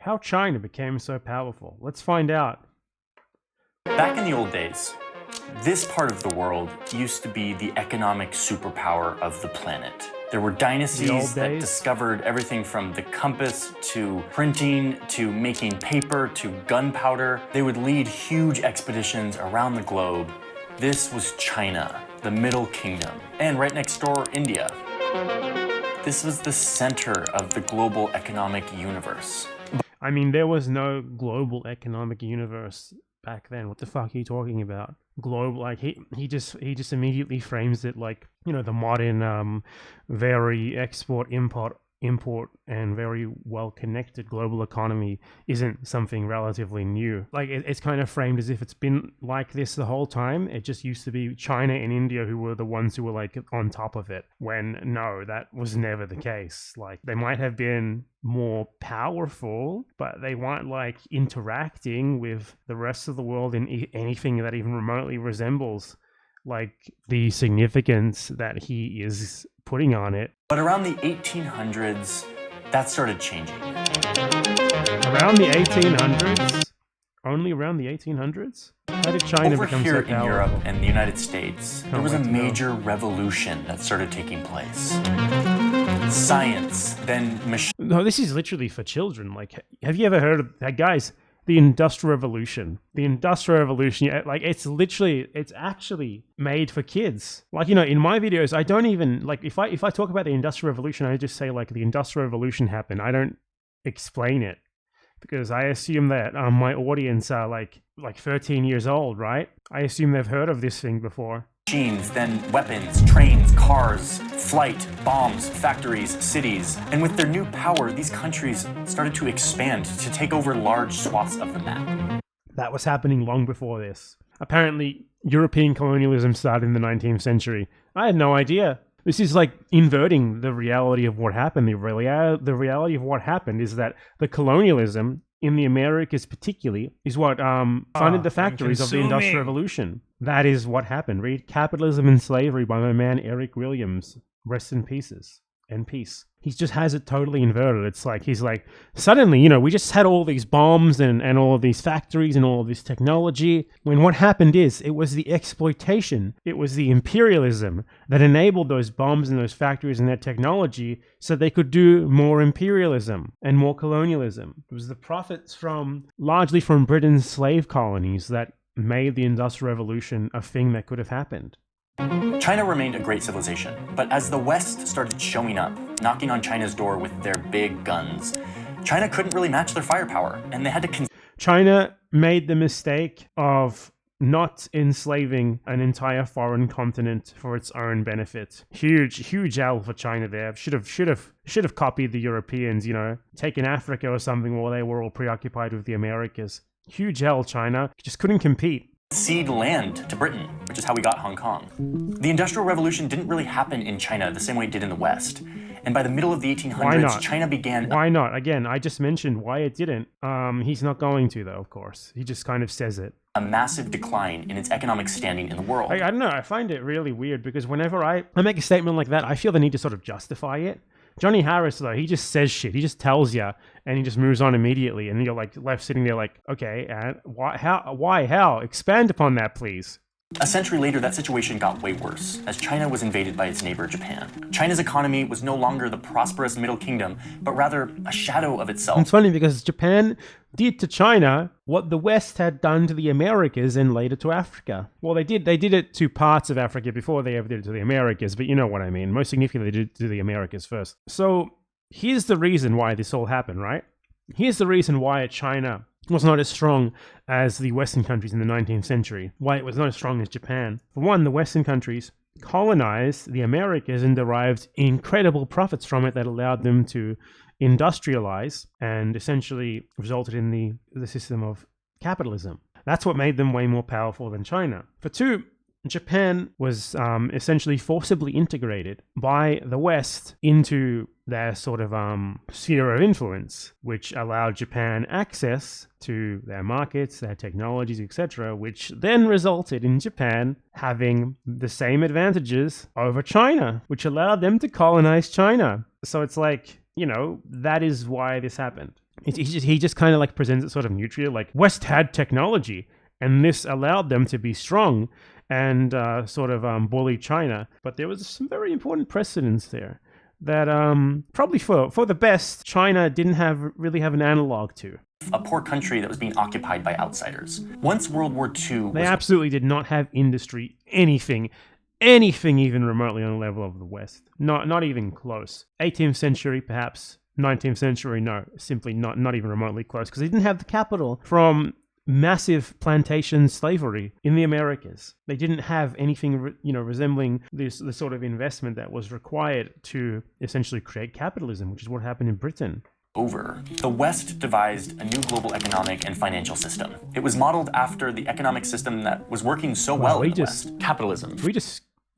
How China became so powerful. Let's find out. Back in the old days, this part of the world used to be the economic superpower of the planet. There were dynasties that discovered everything from the compass to printing to making paper to gunpowder. They would lead huge expeditions around the globe. This was China, the Middle Kingdom, and right next door, India. This was the center of the global economic universe. I mean, there was no global economic universe back then. What the fuck are you talking about? Global, like he just immediately frames it like, you know, the modern, very import and very well connected global economy isn't something relatively new. Like it's kind of framed as if it's been like this the whole time. It just used to be China and India who were the ones who were like on top of it, when no, that was never the case. Like they might have been more powerful, but they weren't like interacting with the rest of the world in anything that even remotely resembles like the significance that he is putting on it. But around the 1800s, that started changing. Around the 1800s? Only around the 1800s? How did China become so powerful? Over here in Europe and the United States, there was a major revolution that started taking place. Science, then machine. No, this is literally for children. Like, have you ever heard of that, guys? The Industrial Revolution. The Industrial Revolution, like it's actually made for kids. Like, you know, in my videos, I don't even, like, if I talk about the Industrial Revolution, I just say like the Industrial Revolution happened. I don't explain it because I assume that my audience are like 13 years old, right? I assume they've heard of this thing before. Machines, then weapons, trains, cars, flight, bombs, factories, cities. And with their new power, these countries started to expand to take over large swaths of the map. That was happening long before this. Apparently, European colonialism started in the 19th century. I had no idea. This is like inverting the reality of what happened. The reality of what happened is that the colonialism in the Americas particularly is what funded the factories of the Industrial Revolution. That is what happened. Read Capitalism and Slavery by my man Eric Williams. Rest in pieces. And peace. He just has it totally inverted. It's like, he's like, suddenly, you know, we just had all these bombs and all of these factories and all of this technology. When what happened is, it was the exploitation, it was the imperialism that enabled those bombs and those factories and that technology so they could do more imperialism and more colonialism. It was the profits largely from Britain's slave colonies that made the Industrial Revolution a thing that could have happened. China remained a great civilization, but as the West started showing up, knocking on China's door with their big guns, China couldn't really match their firepower, and they had to... China made the mistake of not enslaving an entire foreign continent for its own benefit. Huge L for China there. Should have copied the Europeans, you know, taken Africa or something while they were all preoccupied with the Americas. Huge L, China. Just couldn't compete. Cede land to Britain, which is how we got Hong Kong. The Industrial Revolution didn't really happen in China the same way it did in the West. And by the middle of the 1800s, China began... Why not? Again, I just mentioned why it didn't. He's not going to, though, of course. He just kind of says it. A massive decline in its economic standing in the world. I don't know. I find it really weird because whenever I make a statement like that, I feel the need to sort of justify it. Johnny Harris, though, he just says shit. He just tells you, and he just moves on immediately. And you're like left sitting there like, okay, and why, how? Expand upon that, please. A century later, that situation got way worse, as China was invaded by its neighbor, Japan. China's economy was no longer the prosperous Middle Kingdom, but rather a shadow of itself. It's funny because Japan did to China what the West had done to the Americas and later to Africa. Well, they did it to parts of Africa before they ever did it to the Americas, but you know what I mean. Most significantly, they did it to the Americas first. So here's the reason why this all happened, right? Here's the reason why China was not as strong as the Western countries in the 19th century, why it was not as strong as Japan. For one, the Western countries colonized the Americas and derived incredible profits from it that allowed them to industrialize and essentially resulted in the system of capitalism. That's what made them way more powerful than China. For two, Japan was essentially forcibly integrated by the West into their sort of sphere of influence, which allowed Japan access to their markets, their technologies, etc., which then resulted in Japan having the same advantages over China, which allowed them to colonize China. So it's like, you know, that is why this happened. He just kind of like presents it sort of neutrally, like West had technology, and this allowed them to be strong and sort of bully China. But there was some very important precedents there that probably for the best, China didn't really have an analog to. A poor country that was being occupied by outsiders. Once World War II They absolutely did not have industry, anything even remotely on the level of the West. Not even close. 18th century, perhaps. 19th century, no. Simply not even remotely close, because they didn't have the capital from massive plantation slavery in the Americas. They didn't have anything, resembling the sort of investment that was required to essentially create capitalism, which is what happened in Britain. Over. The West devised a new global economic and financial system. It was modeled after the economic system that was working so well in the West. Capitalism.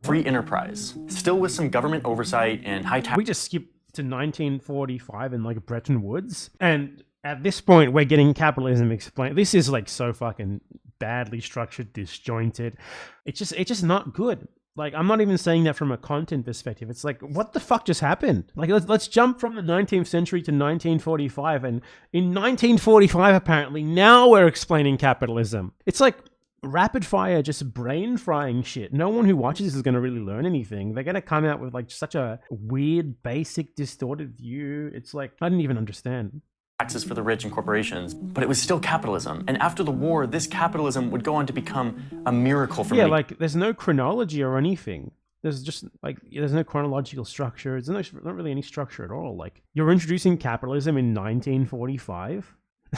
Free enterprise. Still with some government oversight and high tax. We just skipped to 1945 and like Bretton Woods. And at this point, we're getting capitalism explained. This is like so fucking badly structured, disjointed. It's just not good. Like, I'm not even saying that from a content perspective. It's like, what the fuck just happened? Like, let's jump from the 19th century to 1945. And in 1945, apparently, now we're explaining capitalism. It's like rapid fire, just brain frying shit. No one who watches this is going to really learn anything. They're going to come out with like such a weird, basic, distorted view. It's like, I didn't even understand. Taxes for the rich and corporations, but it was still capitalism. And after the war, this capitalism would go on to become a miracle for many. Yeah, like there's no chronology or anything. There's just like, there's no chronological structure. There's not really any structure at all. Like, you're introducing capitalism in 1945?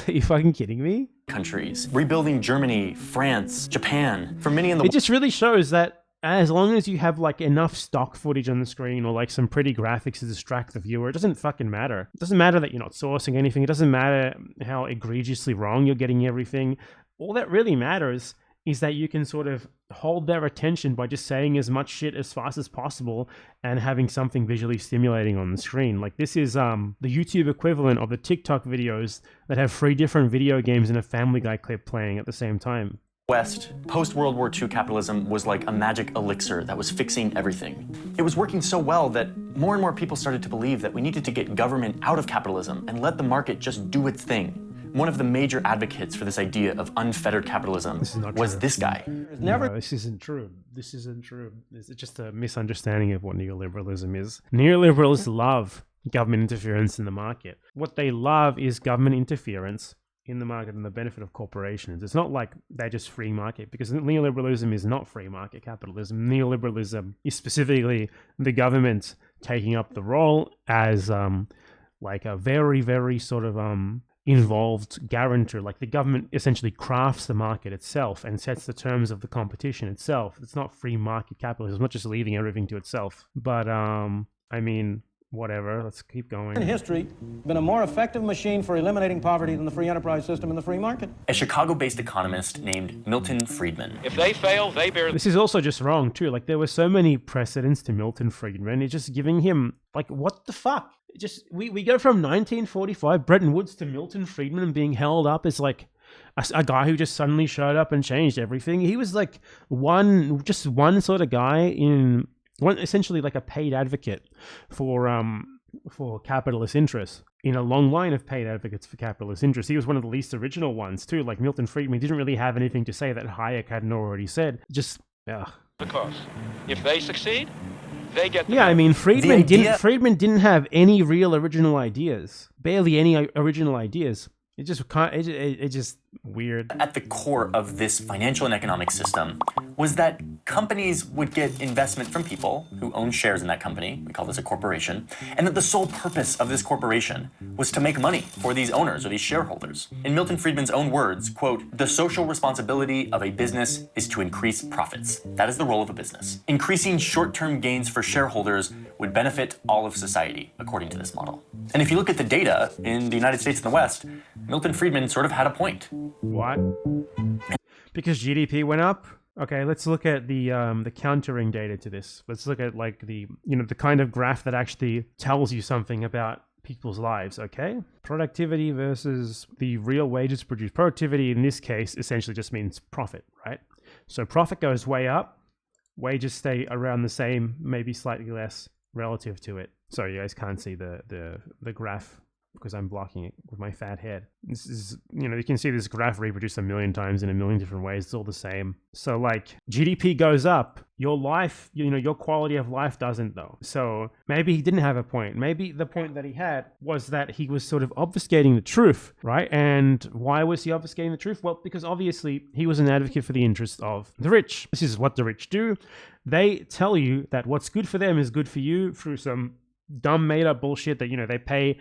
Are you fucking kidding me? Countries. Rebuilding Germany, France, Japan. For many in the It just really shows that as long as you have like enough stock footage on the screen or like some pretty graphics to distract the viewer, it doesn't fucking matter. It doesn't matter that you're not sourcing anything. It doesn't matter how egregiously wrong you're getting everything. All that really matters is that you can sort of hold their attention by just saying as much shit as fast as possible and having something visually stimulating on the screen. Like, this is the YouTube equivalent of the TikTok videos that have 3 different video games and a Family Guy clip playing at the same time. West, post-World War II capitalism was like a magic elixir that was fixing everything. It was working so well that more and more people started to believe that we needed to get government out of capitalism and let the market just do its thing. One of the major advocates for this idea of unfettered capitalism was this guy. No, this isn't true. This isn't true. It's just a misunderstanding of what neoliberalism is. Neoliberals love government interference in the market. What they love is government interference in the market and the benefit of corporations. It's not like they're just free market, because neoliberalism is not free market capitalism. Neoliberalism is specifically the government taking up the role as like a very, very sort of involved guarantor. Like, the government essentially crafts the market itself and sets the terms of the competition itself. It's not free market capitalism. It's not just leaving everything to itself. But I mean, whatever, let's keep going. In history, been a more effective machine for eliminating poverty than the free enterprise system in the free market. A Chicago-based economist named Milton Friedman. If they fail, they bear... This is also just wrong too. Like, there were so many precedents to Milton Friedman. It's just giving him, like, what the fuck? Just we go from 1945 Bretton Woods to Milton Friedman being held up as like a guy who just suddenly showed up and changed everything. He was like one sort of guy essentially like a paid advocate for capitalist interests in a long line of paid advocates for capitalist interests. He was one of the least original ones too. Like, Milton Friedman didn't really have anything to say that Hayek hadn't already said. Just Because if they succeed, they get the... Yeah, I mean, Friedman didn't have any real original ideas. Barely any original ideas. It just weird. At the core of this financial and economic system was that companies would get investment from people who own shares in that company. We call this a corporation. And that the sole purpose of this corporation was to make money for these owners or these shareholders. In Milton Friedman's own words, quote, "The social responsibility of a business is to increase profits. That is the role of a business. Increasing short-term gains for shareholders would benefit all of society," according to this model. And if you look at the data in the United States and the West, Milton Friedman sort of had a point. What? Because GDP went up? Okay, let's look at the countering data to this. Let's look at like the kind of graph that actually tells you something about people's lives, okay? Productivity versus the real wages produced. Productivity in this case essentially just means profit, right? So profit goes way up, wages stay around the same, maybe slightly less relative to it. Sorry, you guys can't see the graph because I'm blocking it with my fat head. This is, you can see this graph reproduced a million times in a million different ways. It's all the same. So like GDP goes up, your life, your quality of life doesn't though. So maybe he didn't have a point. Maybe the point that he had was that he was sort of obfuscating the truth, right? And why was he obfuscating the truth? Well, because obviously he was an advocate for the interests of the rich. This is what the rich do. They tell you that what's good for them is good for you through some dumb made up bullshit that, they pay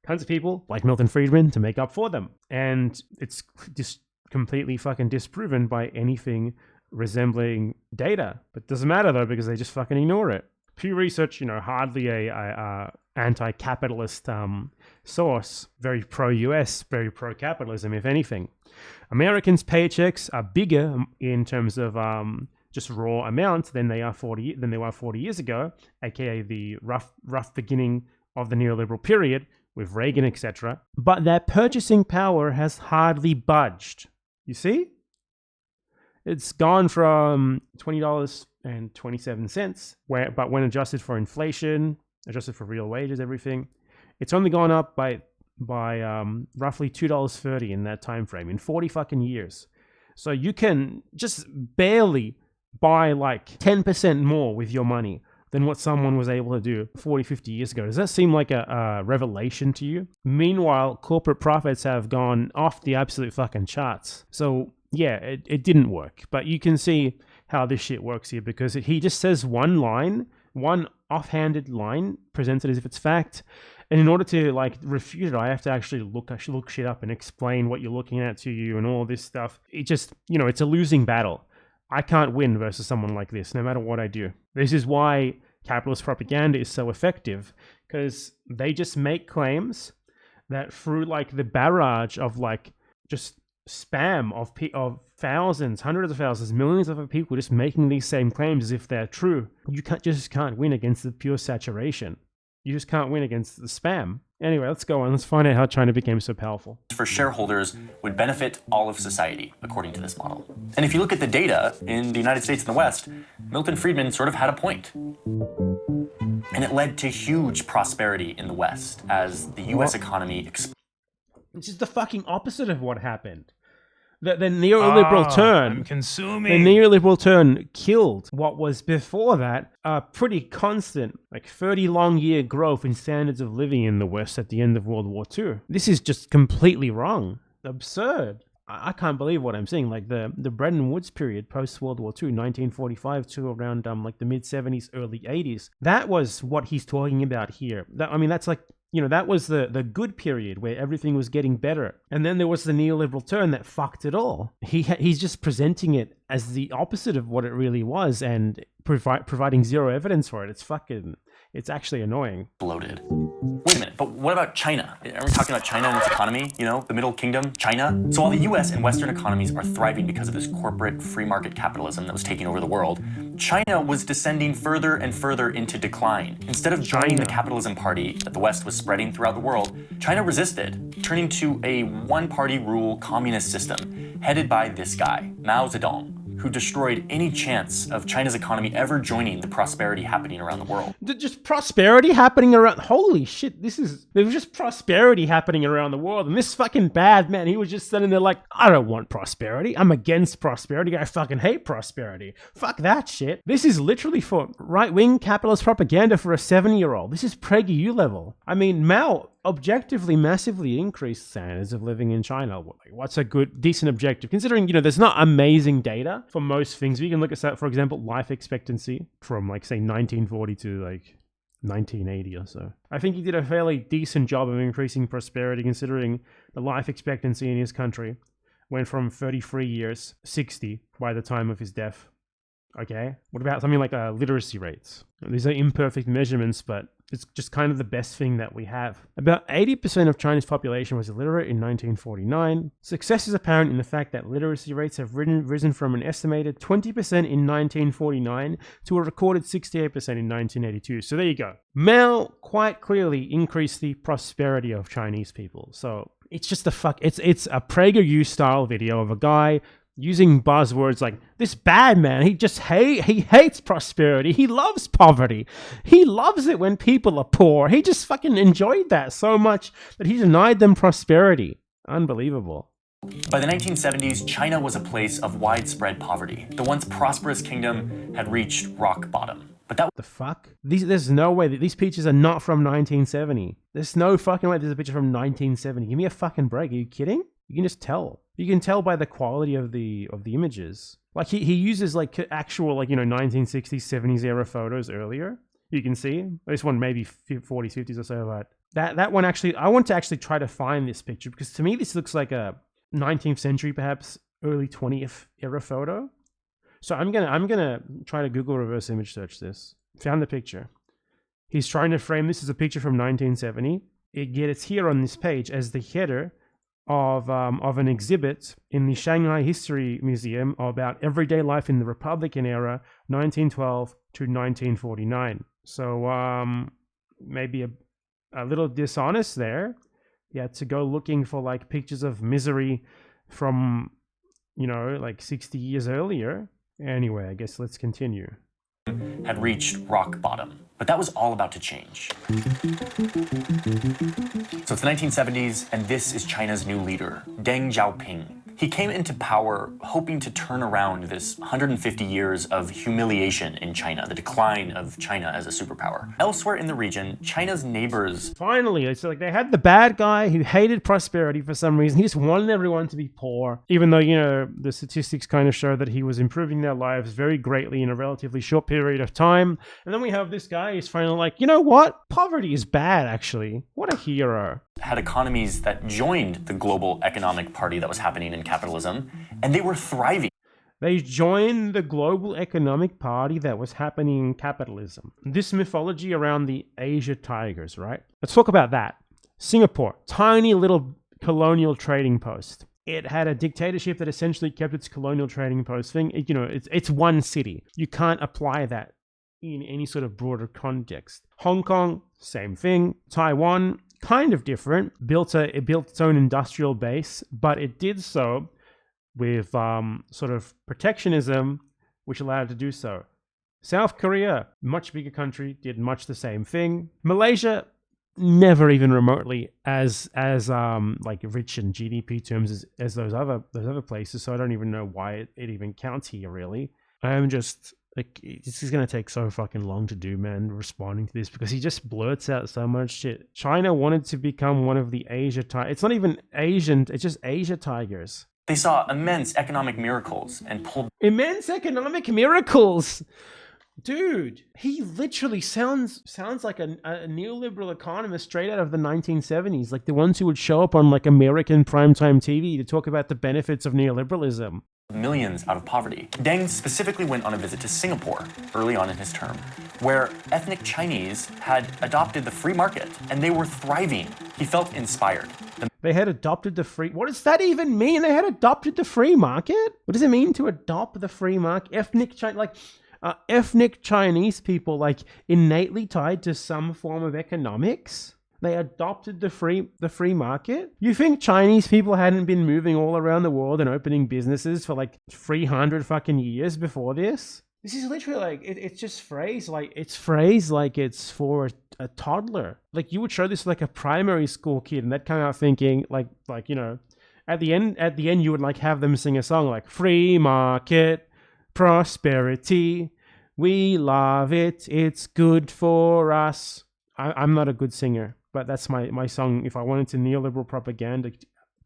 tons of people like Milton Friedman to make up for them. And it's just completely fucking disproven by anything resembling data. But it doesn't matter though, because they just fucking ignore it. Pew Research, hardly a anti-capitalist source, very pro-US, very pro-capitalism, if anything. Americans' paychecks are bigger in terms of just raw amounts than they were 40 years ago, aka the rough beginning of the neoliberal period with Reagan, etc. But their purchasing power has hardly budged. You see? It's gone from $20.27, but when adjusted for inflation, adjusted for real wages, everything, it's only gone up by roughly $2.30 in that time frame in 40 fucking years. So you can just barely buy like 10% more with your money than what someone was able to do 40, 50 years ago. Does that seem like a revelation to you? Meanwhile, corporate profits have gone off the absolute fucking charts. So yeah, it didn't work. But you can see how this shit works here, because he just says one line, one offhanded line, presented as if it's fact. And in order to like refute it, I have to actually look shit up and explain what you're looking at to you and all this stuff. It just, it's a losing battle. I can't win versus someone like this, no matter what I do. This is why capitalist propaganda is so effective, because they just make claims that through like the barrage of like just spam of thousands, hundreds of thousands, millions of people just making these same claims as if they're true, you can't win against the pure saturation. You just can't win against the spam. Anyway, let's go on. Let's find out how China became so powerful. For shareholders would benefit all of society, according to this model. And if you look at the data in the United States and the West, Milton Friedman sort of had a point. And it led to huge prosperity in the West as the US economy exploded. Which is the fucking opposite of what happened. The neoliberal turn, the neoliberal turn killed what was before that a pretty constant, like 30 long year growth in standards of living in the West at the end of World War II. This is just completely wrong, absurd. I can't believe what I'm seeing. Like the Bretton Woods period post World War II, 1945 to around like the mid 70s, early 80s. That was what he's talking about here. That's like, that was the good period where everything was getting better. And then there was the neoliberal turn that fucked it all. He's just presenting it as the opposite of what it really was and providing zero evidence for it. It's actually annoying. Bloated. Wait a minute, but what about China? Are we talking about China and its economy? The Middle Kingdom, China? So while the US and Western economies are thriving because of this corporate free market capitalism that was taking over the world, China was descending further and further into decline. Instead of joining the capitalism party that the West was spreading throughout the world, China resisted, turning to a one-party rule communist system headed by this guy, Mao Zedong, who destroyed any chance of China's economy ever joining the prosperity happening around the world. Just prosperity happening around... Holy shit, there was just prosperity happening around the world. And this fucking bad man, he was just sitting there like, I don't want prosperity. I'm against prosperity. I fucking hate prosperity. Fuck that shit. This is literally for right-wing capitalist propaganda for a 7-year-old. This is PragerU level. Mao objectively massively increased standards of living in China. What's a decent objective? Considering, there's not amazing data for most things. We can look at, for example, life expectancy from, say, 1940 to, 1980 or so. I think he did a fairly decent job of increasing prosperity, considering the life expectancy in his country went from 33 years, 60 by the time of his death. Okay? What about something like literacy rates? These are imperfect measurements, but it's just kind of the best thing that we have. About 80% of China's population was illiterate in 1949. Success is apparent in the fact that literacy rates have risen from an estimated 20% in 1949 to a recorded 68% in 1982. So there you go. Mao quite clearly increased the prosperity of Chinese people. So it's just it's a PragerU style video of a guy using buzzwords like this bad man, he hates prosperity, he loves poverty, he loves it when people are poor, he just fucking enjoyed that so much that he denied them prosperity. Unbelievable. By the 1970s, China was a place of widespread poverty. The once prosperous kingdom had reached rock bottom. But that the fuck? There's no way that these pictures are not from 1970. There's no fucking way there's a picture from 1970. Give me a fucking break. Are you kidding? You can just tell. You can tell by the quality of the images. Like he uses like actual 1960s, 70s era photos earlier. You can see this one maybe 40s, 50s or so. But that one actually, I want to actually try to find this picture because to me this looks like a 19th century, perhaps early 20th era photo. So I'm gonna try to Google reverse image search this. Found the picture. He's trying to frame this as a picture from 1970. It's here on this page as the header of an exhibit in the Shanghai History Museum about everyday life in the Republican era, 1912 to 1949. So maybe a little dishonest there. He had to go looking for like pictures of misery from, like 60 years earlier. Anyway, I guess let's continue. Had reached rock bottom, but that was all about to change. So it's the 1970s, and this is China's new leader, Deng Xiaoping. He came into power hoping to turn around this 150 years of humiliation in China, the decline of China as a superpower. Elsewhere in the region, China's neighbors... Finally, it's like they had the bad guy who hated prosperity for some reason. He just wanted everyone to be poor, even though, the statistics kind of show that he was improving their lives very greatly in a relatively short period of time. And then we have this guy who's finally like, you know what? Poverty is bad, actually. What a hero. Had economies that joined the global economic party that was happening in capitalism, and they were thriving. They joined the global economic party that was happening in capitalism. This mythology around the Asia Tigers, right? Let's talk about that. Singapore, tiny little colonial trading post. It had a dictatorship that essentially kept its colonial trading post thing. It's one city. You can't apply that in any sort of broader context. Hong Kong, same thing. Taiwan, kind of different. It built its own industrial base, but it did so with sort of protectionism, which allowed it to do so. South Korea, much bigger country, did much the same thing. Malaysia, never even remotely as like rich in GDP terms as those other places. So I don't even know why it even counts here. Really, I'm just like, this is gonna take so fucking long to do, man. Responding to this because he just blurts out so much shit. China wanted to become one of the Asia tigers. It's not even Asian. It's just Asia tigers. They saw immense economic miracles and pulled... Immense economic miracles! Dude, he literally sounds like a neoliberal economist straight out of the 1970s, like the ones who would show up on like American primetime TV to talk about the benefits of neoliberalism. Millions out of poverty. Deng specifically went on a visit to Singapore early on in his term, where ethnic Chinese had adopted the free market and they were thriving. He felt inspired. They had adopted the free... What does that even mean? They had adopted the free market? What does it mean to adopt the free market? Ethnic Chinese people like innately tied to some form of economics? They adopted the free market? You think Chinese people hadn't been moving all around the world and opening businesses for like 300 fucking years before this? This is literally like, it's just phrased like it's for a toddler. Like you would show this to like a primary school kid and they'd come out thinking like at the end you would like have them sing a song like free market, prosperity, we love it, it's good for us. I'm not a good singer, but that's my song. If I wanted to neoliberal propaganda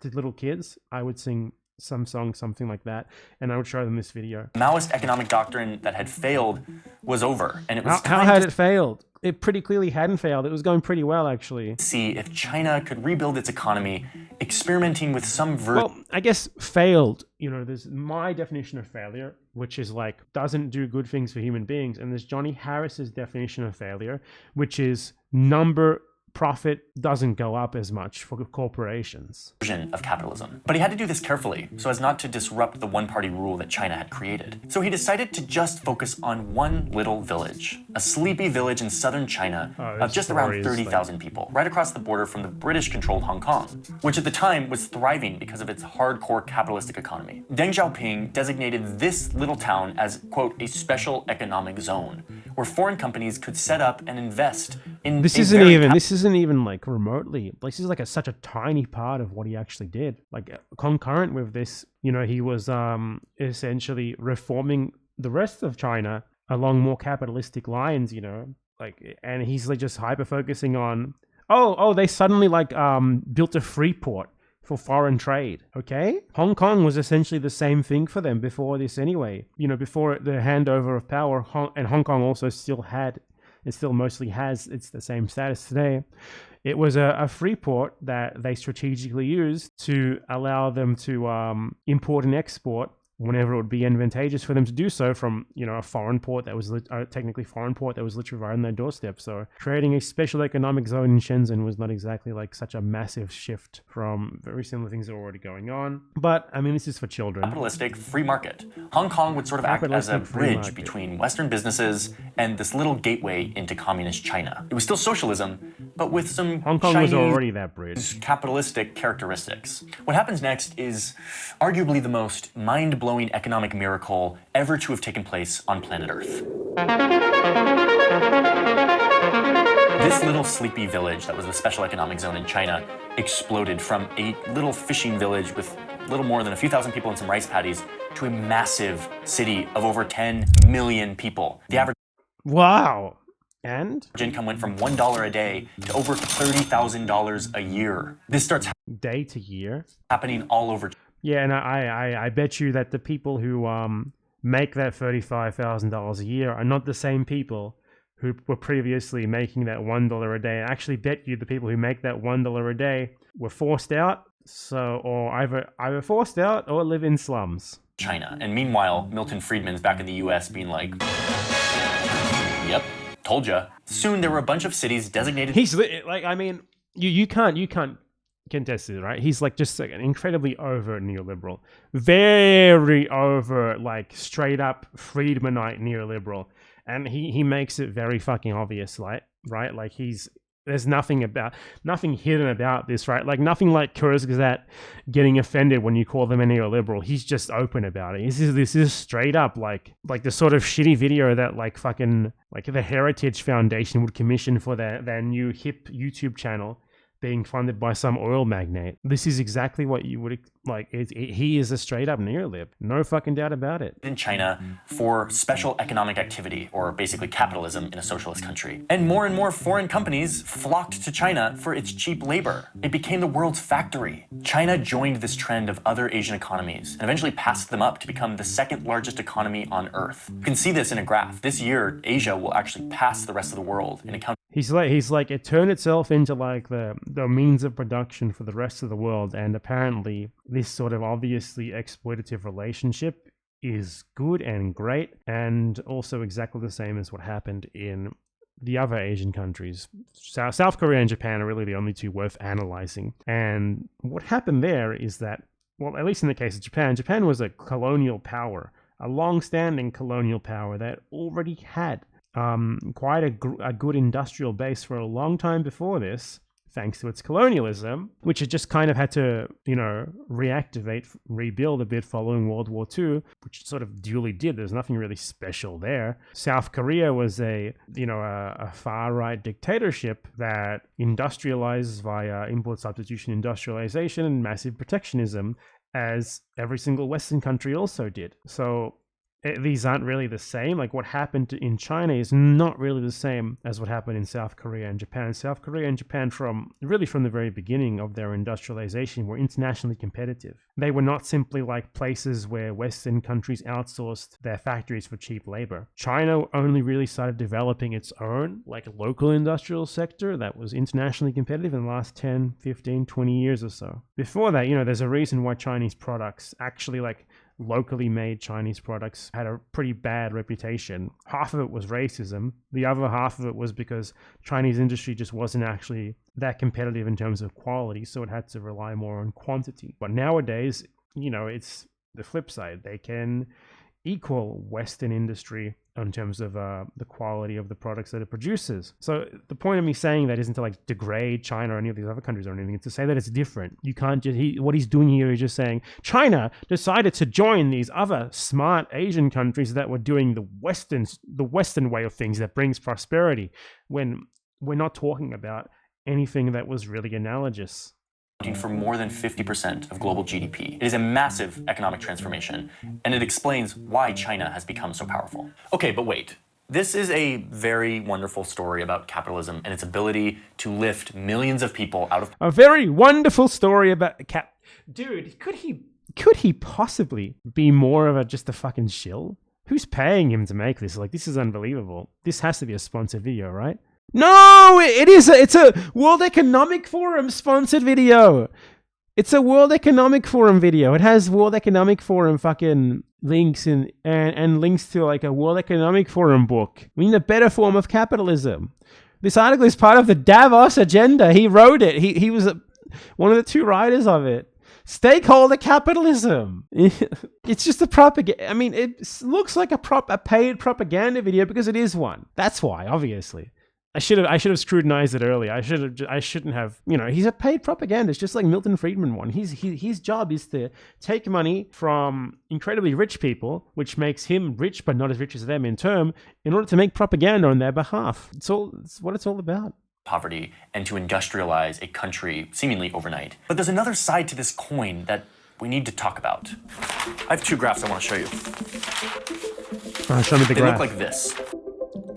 to little kids, I would sing some song, something like that, and I would show them this video. Maoist economic doctrine that had failed was over, and it was how had it failed? It pretty clearly hadn't failed. It was going pretty well, actually. See if China could rebuild its economy, experimenting with some Well, I guess failed. There's my definition of failure, which is like doesn't do good things for human beings, and there's Johnny Harris's definition of failure, which is number profit doesn't go up as much for corporations. Version of capitalism. But he had to do this carefully so as not to disrupt the one-party rule that China had created. So he decided to just focus on one little village, a sleepy village in southern China of just around 30,000 people, right across the border from the British-controlled Hong Kong, which at the time was thriving because of its hardcore capitalistic economy. Deng Xiaoping designated this little town as, quote, a special economic zone, where foreign companies could set up and invest in This isn't even like remotely. This is like such a tiny part of what he actually did. Like concurrent with this, he was essentially reforming the rest of China along more capitalistic lines. And he's like just hyper focusing on they suddenly built a free port for foreign trade. Okay, Hong Kong was essentially the same thing for them before this anyway. Before the handover of power, and Hong Kong also still had. It still mostly has, it's the same status today. It was a free port that they strategically used to allow them to import and export whenever it would be advantageous for them to do so from, a foreign port that was technically foreign port that was literally right on their doorstep. So creating a special economic zone in Shenzhen was not exactly like such a massive shift from very similar things that were already going on. But I mean, this is for children. Capitalistic free market. Hong Kong would sort of act as a bridge between Western businesses and this little gateway into communist China. It was still socialism, but with some Hong Kong was already that bridge. Capitalistic characteristics. What happens next is arguably the most mind-blowing economic miracle ever to have taken place on planet Earth. This little sleepy village that was the special economic zone in China exploded from a little fishing village with little more than a few thousand people and some rice paddies to a massive city of over 10 million people. The average And income went from $1 a day to over $30,000 a year. This starts day to year happening all over. Yeah, and I bet you that the people who make that $35,000 a year are not the same people who were previously making that $1 a day. I actually bet you the people who make that $1 a day were forced out, or either forced out or live in slums. China. And meanwhile, Milton Friedman's back in the US being like, yep, told ya. Soon there were a bunch of cities designated. He's like, I mean, you can't contest it, right? He's like just like an incredibly overt neoliberal, very overt, like straight up Friedmanite neoliberal, and he makes it very fucking obvious, right? Like there's nothing hidden about this, right? Like nothing like Kurzgesagt getting offended when you call them a neoliberal. He's just open about it. This is straight up like the sort of shitty video that like fucking like the Heritage Foundation would commission for their new hip YouTube channel being funded by some oil magnate. This is exactly what you would like. He is a straight up neolib. No fucking doubt about it. In China for special economic activity, or basically capitalism in a socialist country. And more foreign companies flocked to China for its cheap labor. It became the world's factory. China joined this trend of other Asian economies and eventually passed them up to become the second largest economy on Earth. You can see this in a graph. This year, Asia will actually pass the rest of the world in account. He's like it turned itself into like the means of production for the rest of the world, and apparently this sort of obviously exploitative relationship is good and great, and also exactly the same as what happened in the other Asian countries. South Korea and Japan are really the only two worth analyzing. And what happened there is that, well, at least in the case of Japan was a colonial power, a long-standing colonial power that already had quite a good industrial base for a long time before this, thanks to its colonialism, which it just kind of had to, reactivate, rebuild a bit following World War II, which it sort of duly did. There's nothing really special there. South Korea was a far-right dictatorship that industrialized via import substitution industrialization and massive protectionism, as every single Western country also did. So these aren't really the same. Like what happened in China is not really the same as what happened in South Korea and Japan. South Korea and Japan, from the very beginning of their industrialization, were internationally competitive. They were not simply like places where Western countries outsourced their factories for cheap labor. China only really started developing its own like local industrial sector that was internationally competitive in the last 10, 15, 20 years or so. Before that, there's a reason why Chinese products actually like locally made Chinese products had a pretty bad reputation. Half of it was racism. The other half of it was because Chinese industry just wasn't actually that competitive in terms of quality, so it had to rely more on quantity. But nowadays, it's the flip side. They can equal Western industry in terms of the quality of the products that it produces. So the point of me saying that isn't to like degrade China or any of these other countries or anything. It's to say that it's different. You can't just, what he's doing here is just saying China decided to join these other smart Asian countries that were doing the Western way of things that brings prosperity, when we're not talking about anything that was really analogous. For more than 50% of global GDP. It is a massive economic transformation, and it explains why China has become so powerful. Okay, but wait. This is a very wonderful story about capitalism and its ability to lift millions of people out of... A very wonderful story about Dude, could he possibly be more of just a fucking shill? Who's paying him to make this? Like, this is unbelievable. This has to be a sponsored video, right? No, it's a World Economic Forum sponsored video. It's a World Economic Forum video. It has World Economic Forum fucking links and links to like a World Economic Forum book. We need a better form of capitalism. This article is part of the Davos agenda. He wrote it. He was one of the two writers of it. Stakeholder capitalism. It's just a propaganda. I mean, it looks like a paid propaganda video because it is one. That's why, obviously. I should have scrutinized it earlier. I shouldn't have. He's a paid propagandist, just like Milton Friedman one. His job is to take money from incredibly rich people, which makes him rich but not as rich as them in turn, in order to make propaganda on their behalf. It's what it's all about. Poverty and to industrialize a country seemingly overnight. But there's another side to this coin that we need to talk about. I have two graphs I want to show you. Show me the graph. They look like this.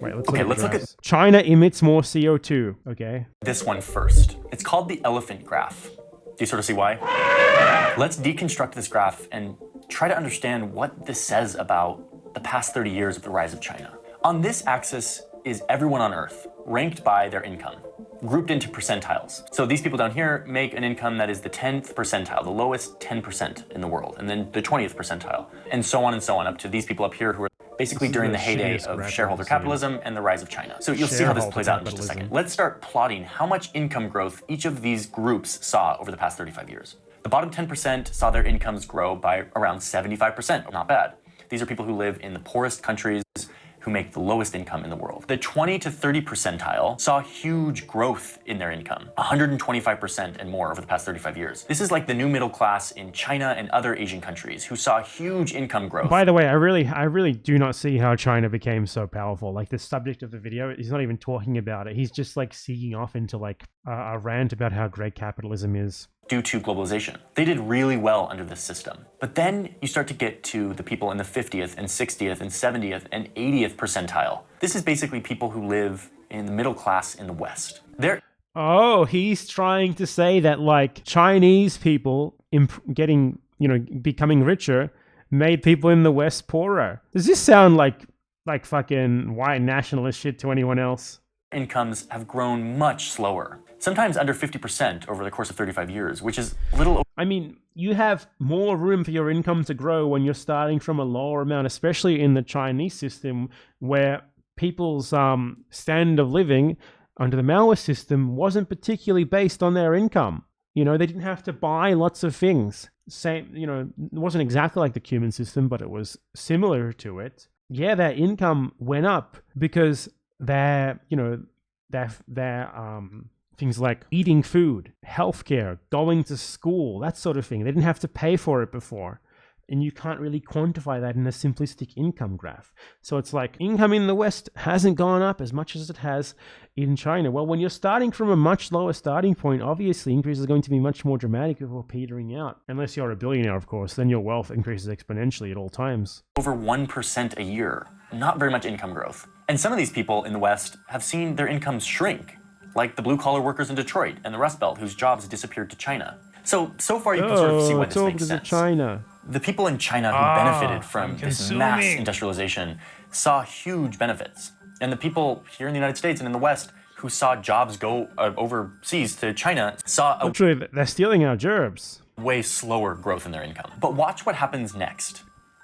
Wait, let's look at... China emits more CO2, okay? This one first. It's called the elephant graph. Do you sort of see why? Let's deconstruct this graph and try to understand what this says about the past 30 years of the rise of China. On this axis is everyone on Earth, ranked by their income, grouped into percentiles. So these people down here make an income that is the 10th percentile, the lowest 10% in the world, and then the 20th percentile, and so on, up to these people up here who are basically during the heyday of shareholder capitalism and the rise of China. So you'll see how this plays out in just a second. Let's start plotting how much income growth each of these groups saw over the past 35 years. The bottom 10% saw their incomes grow by around 75%. Not bad. These are people who live in the poorest countries, who make the lowest income in the world. The 20 to 30 percentile saw huge growth in their income, 125% and more over the past 35 years. This is like the new middle class in China and other Asian countries who saw huge income growth. By the way, I really do not see how China became so powerful. Like, the subject of the video, he's not even talking about it. He's just like seeing off into like a rant about how great capitalism is. Due to globalization. They did really well under this system. But then you start to get to the people in the 50th and 60th and 70th and 80th percentile. This is basically people who live in the middle class in the West. He's trying to say that like Chinese people becoming richer made people in the West poorer. Does this sound like fucking white nationalist shit to anyone else? Incomes have grown much slower. Sometimes under 50% over the course of 35 years, which is little... I mean, you have more room for your income to grow when you're starting from a lower amount, especially in the Chinese system, where people's standard of living under the Maoist system wasn't particularly based on their income. They didn't have to buy lots of things. It wasn't exactly like the Cuban system, but it was similar to it. Yeah, their income went up because their things like eating food, healthcare, going to school, that sort of thing. They didn't have to pay for it before. And you can't really quantify that in a simplistic income graph. So it's like income in the West hasn't gone up as much as it has in China. Well, when you're starting from a much lower starting point, obviously increases are going to be much more dramatic before petering out. Unless you're a billionaire, of course, then your wealth increases exponentially at all times. Over 1% a year. Not very much income growth. And some of these people in the West have seen their incomes shrink, like the blue-collar workers in Detroit and the Rust Belt whose jobs disappeared to China. So far you can sort of see why this makes sense. China. The people in China who benefited from this mass industrialization saw huge benefits. And the people here in the United States and in the West who saw jobs go overseas to China saw Literally, they're stealing our jobs. Way slower growth in their income. But watch what happens next.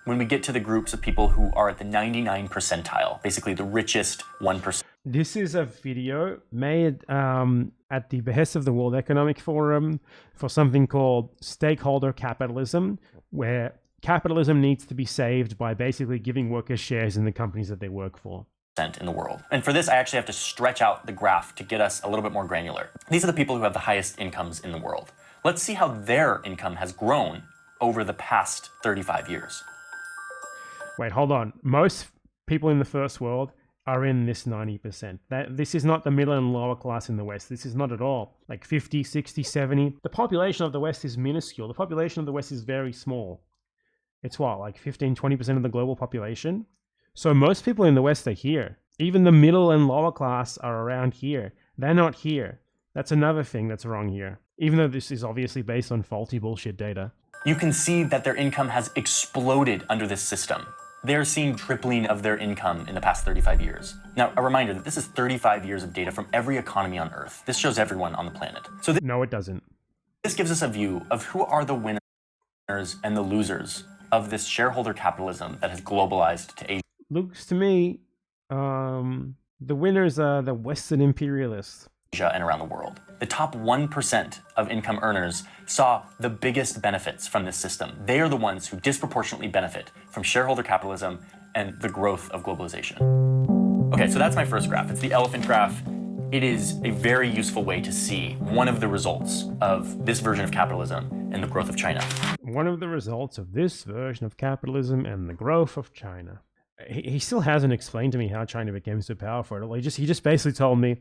when we get to the groups of people who are at the 99 percentile, basically the richest 1%. This is a video made at the behest of the World Economic Forum for something called Stakeholder Capitalism, where capitalism needs to be saved by basically giving workers shares in the companies that they work for. In the world. And for this, I actually have to stretch out the graph to get us a little bit more granular. These are the people who have the highest incomes in the world. Let's see how their income has grown over the past 35 years. Wait, hold on. Most people in the first world are in this 90%. This is not the middle and lower class in the West. This is not at all. Like 50, 60, 70. The population of the West is minuscule. The population of the West is very small. It's what, like 15, 20% of the global population? So most people in the West are here. Even the middle and lower class are around here. They're not here. That's another thing that's wrong here. Even though this is obviously based on faulty bullshit data. You can see that their income has exploded under this system. They're seeing tripling of their income in the past 35 years. Now, a reminder that this is 35 years of data from every economy on Earth. This shows everyone on the planet. So no, it doesn't. This gives us a view of who are the winners and the losers of this shareholder capitalism that has globalized to Asia. Looks to me, the winners are the Western imperialists. And around the world. The top 1% of income earners saw the biggest benefits from this system. They are the ones who disproportionately benefit from shareholder capitalism and the growth of globalization. Okay, so that's my first graph. It's the elephant graph. It is a very useful way to see one of the results of this version of capitalism and the growth of China. One of the results of this version of capitalism and the growth of China. He still hasn't explained to me how China became so powerful at all. He just basically told me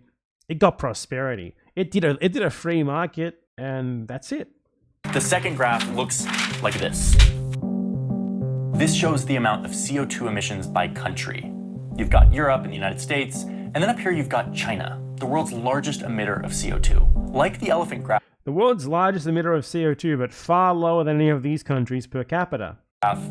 it got prosperity. It did a free market, and that's it. The second graph looks like this. This shows the amount of CO2 emissions by country. You've got Europe and the United States, and then up here you've got China, the world's largest emitter of CO2. Like the elephant graph, the world's largest emitter of CO2, but far lower than any of these countries per capita.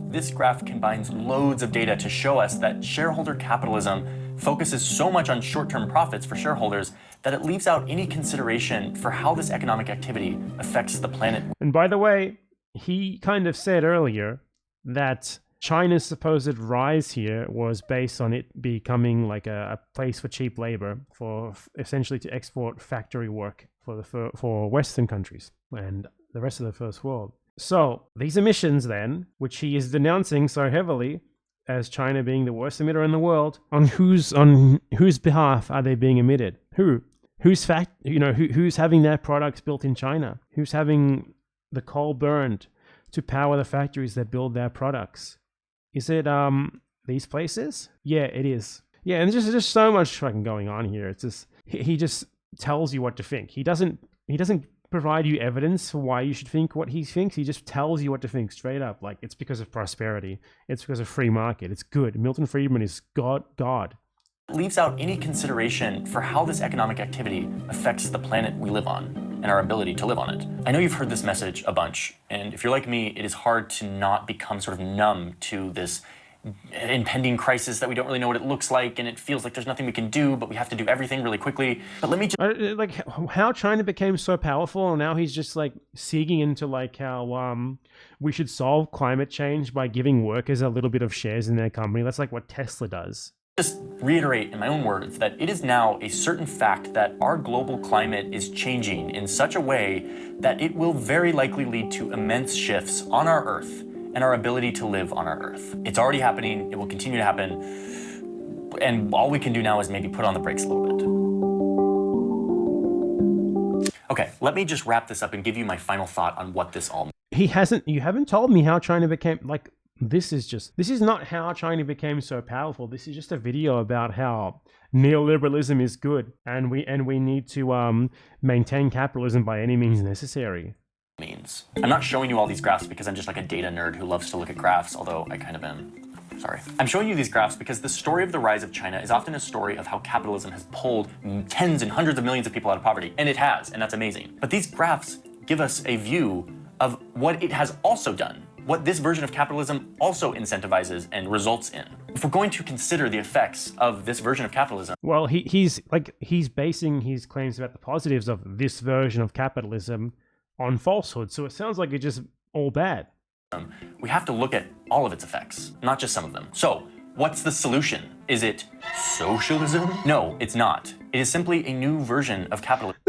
This graph combines loads of data to show us that shareholder capitalism focuses so much on short-term profits for shareholders that it leaves out any consideration for how this economic activity affects the planet. And by the way, he kind of said earlier that China's supposed rise here was based on it becoming like a place for cheap labor, for essentially to export factory work for Western countries and the rest of the first world. So these emissions then, which he is denouncing so heavily as China being the worst emitter in the world, on whose behalf are they being emitted? Who's having their products built in China? Who's having the coal burned to power the factories that build their products? Is it these places? Yeah, it is. Yeah, and there's just so much fucking going on here. It's just he just tells you what to think. He doesn't provide you evidence for why you should think what he thinks. He just tells you what to think straight up. Like, it's because of prosperity. It's because of free market. It's good. Milton Friedman is God. It leaves out any consideration for how this economic activity affects the planet we live on and our ability to live on it. I know you've heard this message a bunch, and if you're like me, it is hard to not become sort of numb to this impending crisis that we don't really know what it looks like, and it feels like there's nothing we can do, but we have to do everything really quickly. But let me just like how China became so powerful, and now he's just like seeking into like how we should solve climate change by giving workers a little bit of shares in their company. That's like what Tesla does. Just reiterate in my own words that it is now a certain fact that our global climate is changing in such a way that it will very likely lead to immense shifts on our Earth and our ability to live on our Earth. It's already happening, it will continue to happen, and all we can do now is maybe put on the brakes a little bit. Okay, let me just wrap this up and give you my final thought on what this all means. You haven't told me how China became, like, this is not how China became so powerful. This is just a video about how neoliberalism is good, and we need to maintain capitalism by any means necessary. Means. I'm not showing you all these graphs because I'm just like a data nerd who loves to look at graphs, although I kind of am. Sorry. I'm showing you these graphs because the story of the rise of China is often a story of how capitalism has pulled tens and hundreds of millions of people out of poverty, and it has, and that's amazing. But these graphs give us a view of what it has also done, what this version of capitalism also incentivizes and results in. If we're going to consider the effects of this version of capitalism... Well, he's basing his claims about the positives of this version of capitalism on falsehood, so it sounds like it's just all bad. we have to look at all of its effects, not just some of them. So, what's the solution? Is it socialism? No, it's not. It is simply a new version of capitalism.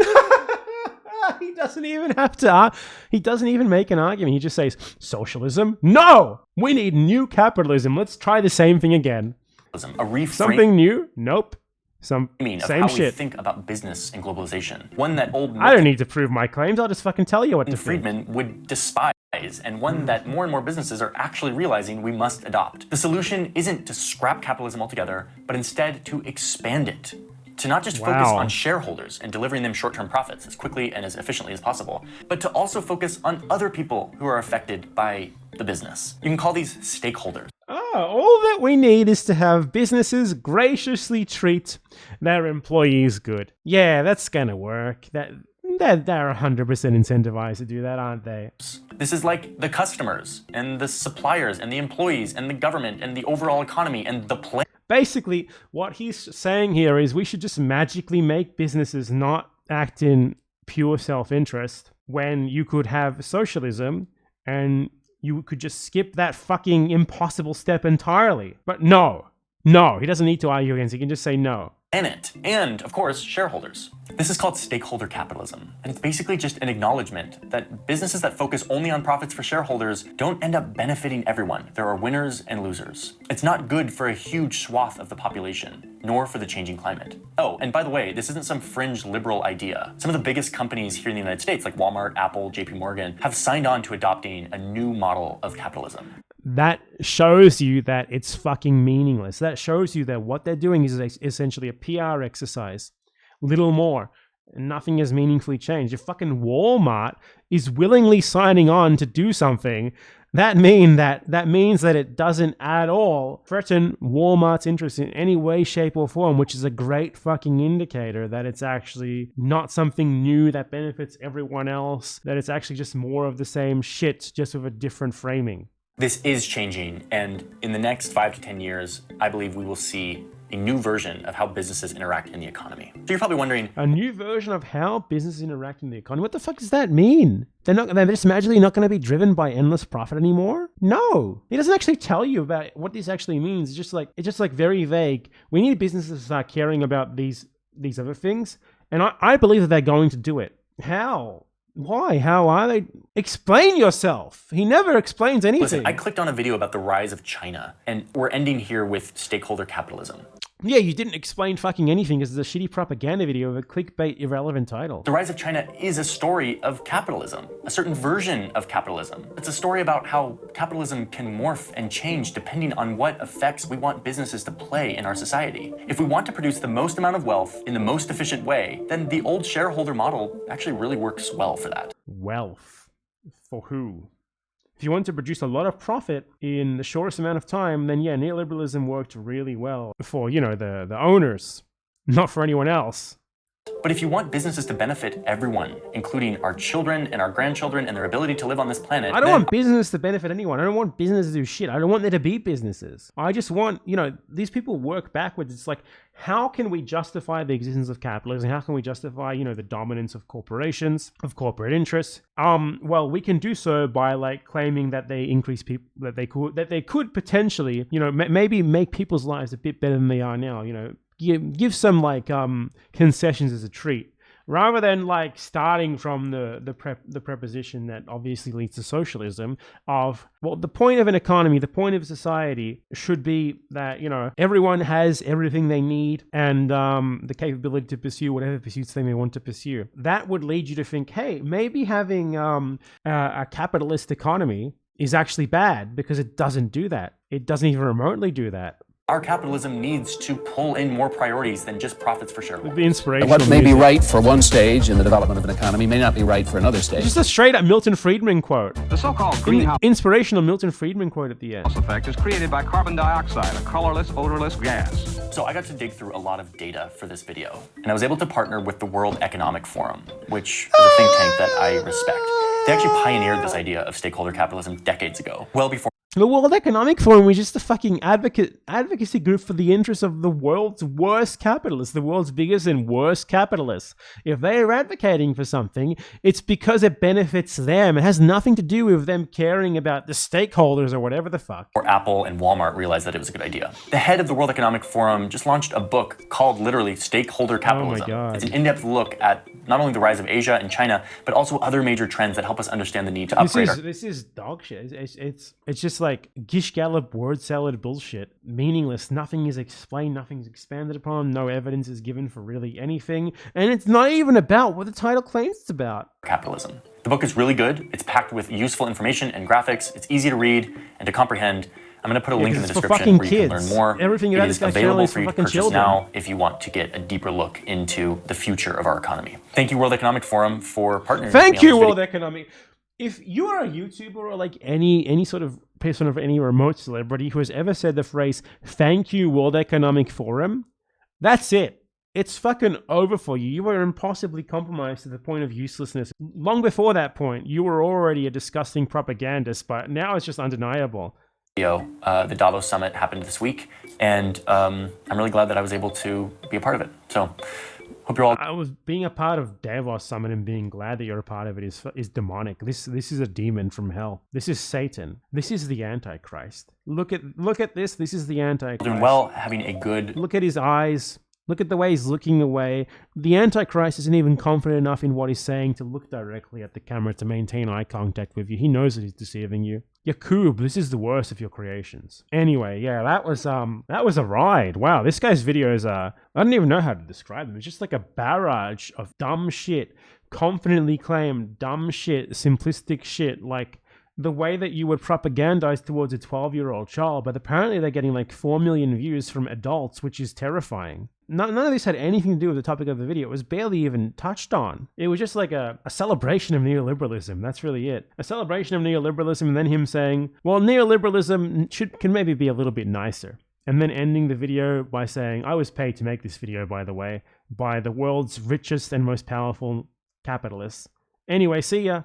He doesn't even have to. He doesn't even make an argument. He just says, socialism? No! We need new capitalism. Let's try the same thing again. A reframe. Something new? Nope. Same how we think about business and globalization. One that old I don't need to prove my claims. I'll just fucking tell you what to think. Friedman would despise, and one that more and more businesses are actually realizing we must adopt. The solution isn't to scrap capitalism altogether, but instead to expand it. To not just focus on shareholders and delivering them short-term profits as quickly and as efficiently as possible, but to also focus on other people who are affected by the business. You can call these stakeholders. All that we need is to have businesses graciously treat their employees good. Yeah, that's gonna work. They're 100% incentivized to do that, aren't they? This is like the customers and the suppliers and the employees and the government and the overall economy and the planet. Basically, what he's saying here is we should just magically make businesses not act in pure self-interest when you could have socialism and you could just skip that fucking impossible step entirely. But no, he doesn't need to argue against it. He can just say no. And, of course, shareholders. This is called stakeholder capitalism, and it's basically just an acknowledgement that businesses that focus only on profits for shareholders don't end up benefiting everyone. There are winners and losers. It's not good for a huge swath of the population, nor for the changing climate. Oh, and by the way, this isn't some fringe liberal idea. Some of the biggest companies here in the United States, like Walmart, Apple, JP Morgan, have signed on to adopting a new model of capitalism. That shows you that it's fucking meaningless. That shows you that what they're doing is essentially a PR exercise. Little more. Nothing has meaningfully changed. If fucking Walmart is willingly signing on to do something, that means that it doesn't at all threaten Walmart's interest in any way, shape, or form, which is a great fucking indicator that it's actually not something new that benefits everyone else, that it's actually just more of the same shit, just with a different framing. This is changing, and in the next 5 to 10 years, I believe we will see a new version of how businesses interact in the economy. So you're probably wondering, a new version of how businesses interact in the economy? What the fuck does that mean? They're just magically not going to be driven by endless profit anymore? No. He doesn't actually tell you about what this actually means. It's just like very vague. We need businesses to start caring about these other things, and I believe that they're going to do it. How? Why? How are they? Explain yourself. He never explains anything. Listen, I clicked on a video about the rise of China, and we're ending here with stakeholder capitalism. Yeah, you didn't explain fucking anything because it's a shitty propaganda video with a clickbait, irrelevant title. The rise of China is a story of capitalism, a certain version of capitalism. It's a story about how capitalism can morph and change depending on what effects we want businesses to play in our society. If we want to produce the most amount of wealth in the most efficient way, then the old shareholder model actually really works well for that. Wealth? For who? If you want to produce a lot of profit in the shortest amount of time, then yeah, neoliberalism worked really well for, the owners, not for anyone else. But if you want businesses to benefit everyone, including our children and our grandchildren and their ability to live on this planet... I don't want business to benefit anyone. I don't want business to do shit. I don't want there to be businesses. I just want, these people work backwards. It's like, how can we justify the existence of capitalism? How can we justify, the dominance of corporations, of corporate interests? Well, we can do so by claiming that they increase people, that they could potentially, maybe make people's lives a bit better than they are now, give some concessions as a treat, rather than starting from the preposition that obviously leads to socialism of, well, the point of an economy, the point of society should be that everyone has everything they need and the capability to pursue whatever pursuits they may want to pursue. That would lead you to think, hey, maybe having a capitalist economy is actually bad because it doesn't do that. It doesn't even remotely do that. Our capitalism needs to pull in more priorities than just profits for shareholders. The inspirational what may be right for one stage in the development of an economy may not be right for another stage. Just a straight up Milton Friedman quote. The so-called greenhouse inspirational Milton Friedman quote at the end. effect is created by carbon dioxide, a colorless, odorless gas. So I got to dig through a lot of data for this video, and I was able to partner with the World Economic Forum, which is a think tank that I respect. They actually pioneered this idea of stakeholder capitalism decades ago, well before The World Economic Forum is just a fucking advocacy group for the interests of the world's worst capitalists, the world's biggest and worst capitalists. If they are advocating for something, it's because it benefits them. It has nothing to do with them caring about the stakeholders or whatever the fuck. Or Apple and Walmart realized that it was a good idea. The head of the World Economic Forum just launched a book called literally Stakeholder Capitalism. Oh my God. It's an in-depth look at not only the rise of Asia and China, but also other major trends that help us understand the need to upgrade This is dog shit. It's just like gish gallop word salad bullshit. Meaningless. Nothing is explained. Nothing's expanded upon. No evidence is given for really anything. And it's not even about what the title claims it's about. capitalism. The book is really good. It's packed with useful information and graphics. It's easy to read and to comprehend. I'm going to put a link in the description where you can learn more. Everything about this guy's channel is for fucking children. Now if you want to get a deeper look into the future of our economy. Thank you, World Economic Forum, for partnering with me on this video. World Economic. If you are a YouTuber or like any sort of person of any remote celebrity who has ever said the phrase "Thank you, World Economic Forum," that's it. It's fucking over for you. You were impossibly compromised to the point of uselessness. Long before that point, you were already a disgusting propagandist, but now it's just undeniable. The Davos Summit happened this week, and I'm really glad that I was able to be a part of it. So, hope you're all... I was being a part of Davos Summit and being glad that you're a part of it is demonic. This is a demon from hell. This is Satan. This is the Antichrist. Look at this. This is the Antichrist. Doing well, having a good... Look at his eyes. Look at the way he's looking away. The Antichrist isn't even confident enough in what he's saying to look directly at the camera to maintain eye contact with you. He knows that he's deceiving you. Yakub, this is the worst of your creations. Anyway, yeah, that was a ride. Wow, this guy's videos are... I don't even know how to describe them. It's just like a barrage of dumb shit. Confidently claimed dumb shit, simplistic shit, like... the way that you would propagandize towards a 12-year-old child, but apparently they're getting like 4 million views from adults, which is terrifying. None of this had anything to do with the topic of the video. It was barely even touched on. It was just like a celebration of neoliberalism. That's really it. A celebration of neoliberalism, and then him saying, well, neoliberalism can maybe be a little bit nicer. And then ending the video by saying, I was paid to make this video, by the way, by the world's richest and most powerful capitalists. Anyway, see ya.